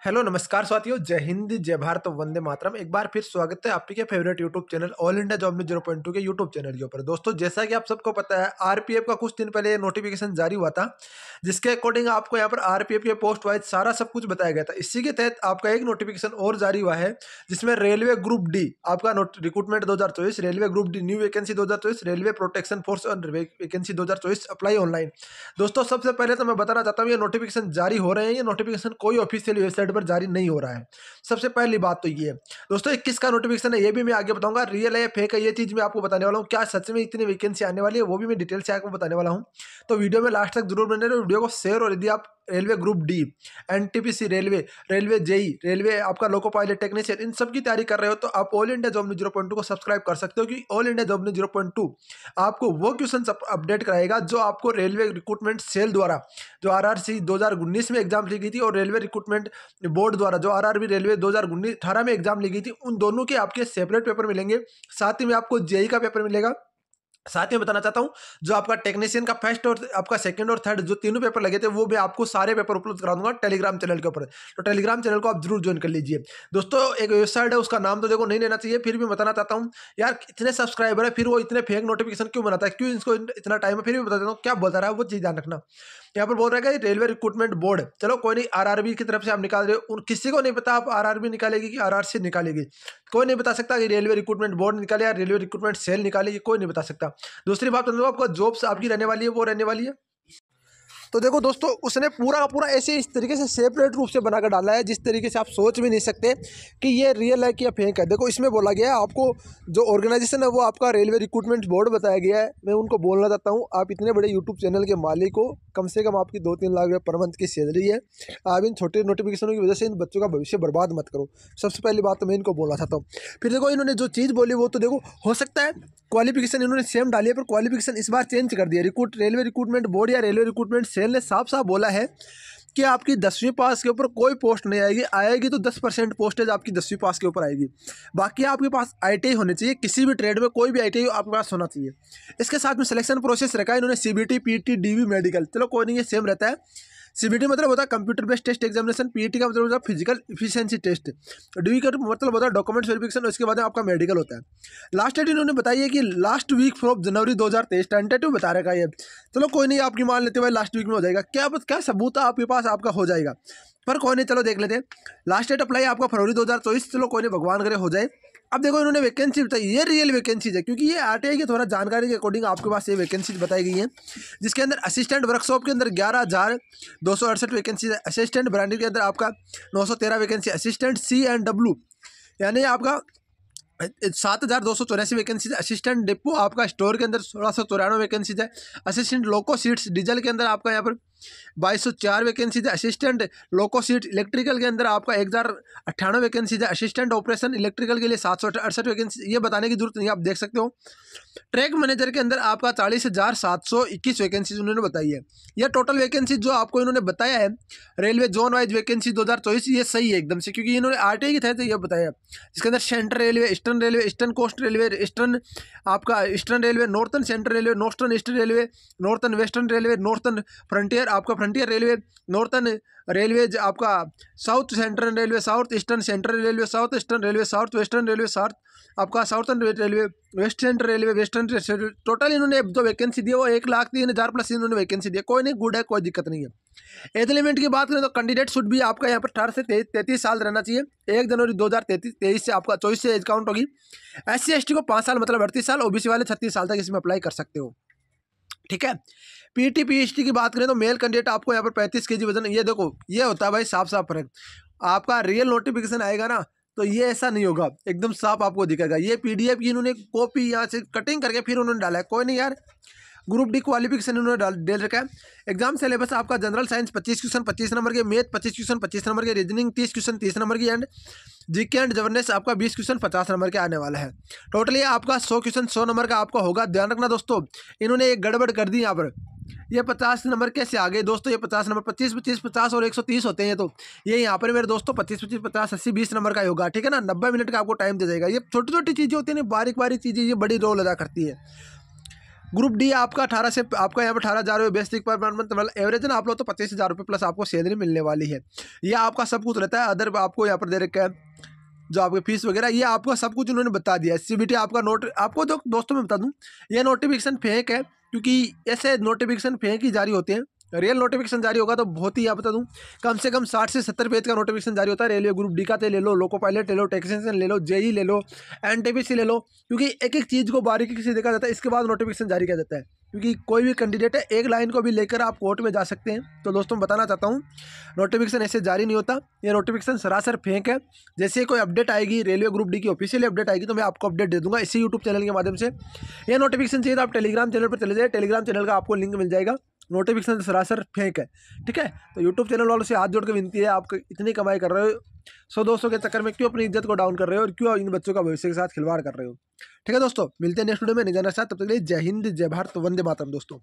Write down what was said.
Hello नमस्कार साथियों, जय हिंद जय भारत वंदे मातरम। एक बार फिर स्वागत है आपके favourite YouTube channel all India job news 0.2 के यूट्यूब चैनल के ऊपर। दोस्तों, जैसा कि आप सबको पता है, आरपीएफ का कुछ दिन पहले नोटिफिकेशन जारी हुआ था, जिसके अकॉर्डिंग आपको यहाँ पर आरपीएफ के पोस्ट वाइज सारा सब कुछ बताया गया था। इसी के तहत आपका एक नोटिफिकेशन और जारी हुआ है, जिसमें रेलवे ग्रुप डी आपका recruitment 2024, railway group D new vacancy 2024, railway protection force और वैकेंसी 2024 अप्लाई ऑनलाइन। दोस्तों, सबसे पहले तो मैं बताना चाहता हूँ, ये नोटिफिकेशन जारी हो रहे हैं, ये नोटिफिकेशन कोई ऑफिशियल वेबसाइट पर जारी नहीं हो रहा है। सबसे पहली बात तो ये है दोस्तों, 21 का नोटिफिकेशन है, ये भी मैं आगे बताऊंगा। रियल है फेक है, ये चीज मैं आपको बताने वाला हूँ। क्या सच में इतनी वैकेंसी आने वाली है, वो भी मैं डिटेल से आपको बताने वाला हूँ। तो वीडियो में लास्ट तक जरूर बने रहो, वीडियो को शेयर। और यदि आप railway group D, NTPC railway, railway JE, railway आपका लोको पायलट टेक्नीशियन, इन सब की तैयारी कर रहे हो, तो आप ऑल इंडिया जॉब न्यूज़ 0.2 को सब्सक्राइब कर सकते हो। कि ऑल इंडिया जॉब न्यूज़ 0.2 आपको वो क्वेश्चन अपडेट कराएगा जो आपको रेलवे रिक्रूटमेंट सेल द्वारा जो आरआरसी 2019 में एग्जाम ली गई थी, और रेलवे रिक्रूटमेंट बोर्ड द्वारा जो आरआरबी रेलवे 2018 में एग्जाम ली गई थी, उन दोनों के आपके सेपरेट पेपर मिलेंगे। साथ ही में आपको जेई का पेपर मिलेगा। साथ में बताना चाहता हूं, जो आपका टेक्नीशियन का फर्स्ट और आपका सेकंड और थर्ड जो तीनों पेपर लगे थे, वो भी आपको सारे पेपर उपलब्ध करा दूंगा टेलीग्राम चैनल के ऊपर। तो टेलीग्राम चैनल को आप जरूर ज्वाइन कर लीजिए। दोस्तों, एक वेबसाइट है, उसका नाम तो देखो नहीं लेना चाहिए, फिर भी बताना चाहता हूँ यार, इतने सब्सक्राइबर है, फिर वो इतने फेक नोटिफिकेशन क्यों बनाता है, क्यों इनको इतना टाइम है, फिर भी बता देता हूँ क्या बता रहा है, वो चीज ध्यान रखना। यहाँ पर बोल रहा है कि रेलवे रिक्रूटमेंट बोर्ड, चलो कोई नहीं, आरआरबी की तरफ से आप निकाल रहे हो, किसी को नहीं पता आप आरआरबी निकालेगी कि आरआरसी निकालेगी। कोई नहीं बता सकता कि रेलवे रिक्रूटमेंट बोर्ड निकाले या रेलवे रिक्रूटमेंट सेल निकालेगी, कोई नहीं बता सकता। दूसरी बात, आपको जॉब्स आपकी रहने वाली है, वो रहने वाली है। तो देखो दोस्तों, उसने पूरा का पूरा ऐसे इस तरीके से सेपरेट रूप से बनाकर डाला है, जिस तरीके से आप सोच भी नहीं सकते कि ये रियल है कि या फेक है। देखो, इसमें बोला गया है, आपको जो ऑर्गेनाइजेशन है वो आपका रेलवे रिक्रूटमेंट बोर्ड बताया गया है। मैं उनको बोलना चाहता हूँ, आप इतने बड़े यूट्यूब चैनल के मालिक हो, कम से कम आपकी 2-3 लाख रुपये पर मंथ की सैलरी है। आप इन छोटे नोटिफिकेशनों की वजह से इन बच्चों का भविष्य बर्बाद मत करो। सबसे पहली बात तो मैं इनको बोलना चाहता हूँ। फिर देखो, इन्होंने जो चीज़ बोली वो तो देखो, हो सकता है क्वालिफिकेशन इन्होंने सेम डाली है, पर क्वालिफिकेशन इस बार चेंज कर दिया। रेलवे रिक्रूटमेंट बोर्ड या रेलवे रिक्रूटमेंट सेल ने साफ साफ बोला है कि आपकी 10वीं पास के ऊपर कोई पोस्ट नहीं आएगी, आएगी तो 10% पोस्टेज आपकी 10वीं पास के ऊपर आएगी। बाकी आपके पास आईटीआई होनी चाहिए, किसी भी ट्रेड में कोई भी आईटीआई आपके पास होना चाहिए। इसके साथ में सिलेक्शन प्रोसेस रखा है इन्होंने, सीबीटी, पीटी, डीवी, मेडिकल। चलो कोई नहीं, ये सेम रहता है। सीबीटी मतलब होता है computer based test examination, PT का मतलब होता है फिजिकल इफिशिएंसी टेस्ट, डीवी का मतलब होता है डॉक्यूमेंट्स वेरिफिकेशन, उसके बाद आपका मेडिकल होता है। लास्ट डेट इन्होंने बताई है कि last week of January 2023, tentative बता रखा है ये। चलो कोई नहीं, आपकी मान लेते हुए लास्ट वीक में हो जाएगा। क्या सबूत है आपके पास, आपका हो जाएगा, पर कोई नहीं, चलो देख लेते हैं। लास्ट डेट अप्लाई आपका फरवरी 2024, चलो कोई नहीं, भगवान करे हो जाए। अब देखो, इन्होंने वैकेंसी बताई, ये रियल वैकेंसीज है, क्योंकि ये आरटीआई की थोड़ा जानकारी के अकॉर्डिंग आपके पास ये वैकेंसीज बताई गई हैं, जिसके अंदर असिस्टेंट वर्कशॉप के अंदर 11,268 वैकेंसी है, असिस्टेंट ब्रांडिंग के अंदर आपका 913 वैकेंसी, असिस्टेंट C&W यानी आपका 7,284 वैकेंसीज, असिस्टेंट डिपो आपका स्टोर के अंदर 1694 वैकेंसीज है, असिस्टेंट लोको सीट्स डीजल के अंदर आपका यहाँ पर 2204 वैकेंसीज है, असिस्टेंट लोको सीट इलेक्ट्रिकल के अंदर आपका 1098 वैकेंसीज है, असिस्टेंट ऑपरेशन इलेक्ट्रिकल के लिए 768 वैकेंसी, ये बताने की जरूरत नहीं, आप देख सकते हो। ट्रैक मैनेजर के अंदर आपका 40,721 वैकेंसीज उन्होंने बताई है। यह टोटल वैकेंसी जो आपको इन्होंने बताया है रेलवे जोन वाइज वैकेंसी 2024, ये सही है एकदम से, क्योंकि इन्होंने आरटीआई के तहत यह बताया। जिसके अंदर central railway, eastern railway, eastern coast railway, eastern आपका eastern railway, northern central railway, northern eastern railway, northern western railway, northern frontier आपका फ्रंटियर रेलवे, नॉर्थन रेलवे आपका south central railway, south eastern central railway, south eastern railway, south western railway, south आपका southern railway, west central railway, western railway. Total इन्होंने जो vacancy दी है वो 1,03,000 plus इन्होंने vacancy दी है। कोई नहीं, गुड है, कोई दिक्कत नहीं है। एज लिमिट की बात करें तो कैंडिडेट शुड भी आपका यहाँ पर 18 से 33 साल रहना चाहिए। 1 जनवरी 2023 से आपका 24 से एज काउंट होगी। SC/ST को 5 साल मतलब 38 साल, ओबीसी वाले 36 साल तक इसमें अप्लाई कर सकते हो, ठीक है। पीटी पीएचडी की बात करें तो मेल कैंडिडेट आपको यहाँ पर 35 kg वजन, ये देखो ये होता है भाई साफ साफ फर्क। आपका रियल नोटिफिकेशन आएगा ना, तो ये ऐसा नहीं होगा, एकदम साफ आपको दिखेगा। ये पीडीएफ की इन्होंने कॉपी यहाँ से कटिंग करके फिर उन्होंने डाला है। कोई नहीं यार, ग्रुप डी क्वालिफिकेशन उन्होंने डाल रखा है। एग्जाम सिलेबस आपका जनरल साइंस 25 क्वेश्चन 25 नंबर के, मैथ 25 क्वेश्चन 25 नंबर के, रीजनिंग 30 क्वेश्चन 30 नंबर की, एंड जीके एंड गवर्नेंस आपका 20 क्वेश्चन 50 नंबर के आने वाला है। टोटल ये आपका 100 क्वेश्चन 100 नंबर का आपका होगा। ध्यान रखना दोस्तों, इन्होंने एक गड़बड़ कर दी यहाँ पर, ये 50 नंबर कैसे आ गए दोस्तों, ये 50 नंबर 25 25 50 और 130 होते हैं। तो ये यहाँ पर मेरे दोस्तों 25 25 50 80 20 नंबर का होगा, ठीक है ना। 90 मिनट का आपको टाइम दे जाएगा। ये छोटी छोटी चीज़ें होती हैं, बारीक बारीक चीज़ें, ये बड़ी रोल अदा करती है। ग्रुप डी आपका 18 से आपका यहाँ पर 18,000 रुपये बेसिक पर मंथ, मतलब एवरेज ना आप लोग तो 25,000 रुपये प्लस आपको सैलरी मिलने वाली है। ये आपका सब कुछ रहता है। अदर आपको यहाँ पर दे रखा है जो आपकी फीस वगैरह, ये आपको सब कुछ उन्होंने बता दिया है। सीबीटी आपका नोट आपको तो दोस्तों मैं बता दूं, ये नोटिफिकेशन फेक है, क्योंकि ऐसे नोटिफिकेशन फेक ही जारी होते हैं। रियल नोटिफिकेशन जारी होगा तो बहुत ही, यहाँ बता दूं, कम से कम 60 से 70 पेज का नोटिफिकेशन जारी होता है। रेलवे ग्रुप डी का तो ले लो, लोको पायलट ले लो, टैक्सेशन ले लो, जेई ले लो, एनटीपीसी ले लो, क्योंकि एक एक चीज़ को बारीकी से देखा जाता है, इसके बाद नोटिफिकेशन जारी किया जाता है। क्योंकि कोई भी कैंडिडेट है एक लाइन को भी लेकर आप कोर्ट में जा सकते हैं। तो दोस्तों बताना चाहता हूँ, नोटिफिकेशन ऐसे जारी नहीं होता, ये नोटिफिकेशन सरासर फेक है। जैसे कोई अपडेट आएगी, रेलवे ग्रुप डी की ऑफिशियल अपडेट आएगी, तो मैं आपको अपडेट दे दूंगा इसी यूट्यूब चैनल के माध्यम से। ये नोटिफिकेशन चाहिए तो आप टेलीग्राम चैनल पर चले जाए, टेलीग्राम चैनल का आपको लिंक मिल जाएगा। नोटिफिकेशन सरासर फेक है, ठीक है। तो यूट्यूब चैनल वालों से हाथ जोड़ के विनती है, आप इतनी कमाई कर रहे हो 100-200 के चक्कर में क्यों अपनी इज्जत को डाउन कर रहे हो और क्यों इन बच्चों का भविष्य के साथ खिलवाड़ कर रहे हो। ठीक है दोस्तों, मिलते हैं नेक्स्ट वीडियो में नए जानने के साथ। तब तक के लिए जय हिंद, जय भारत, वंदे मातरम दोस्तों।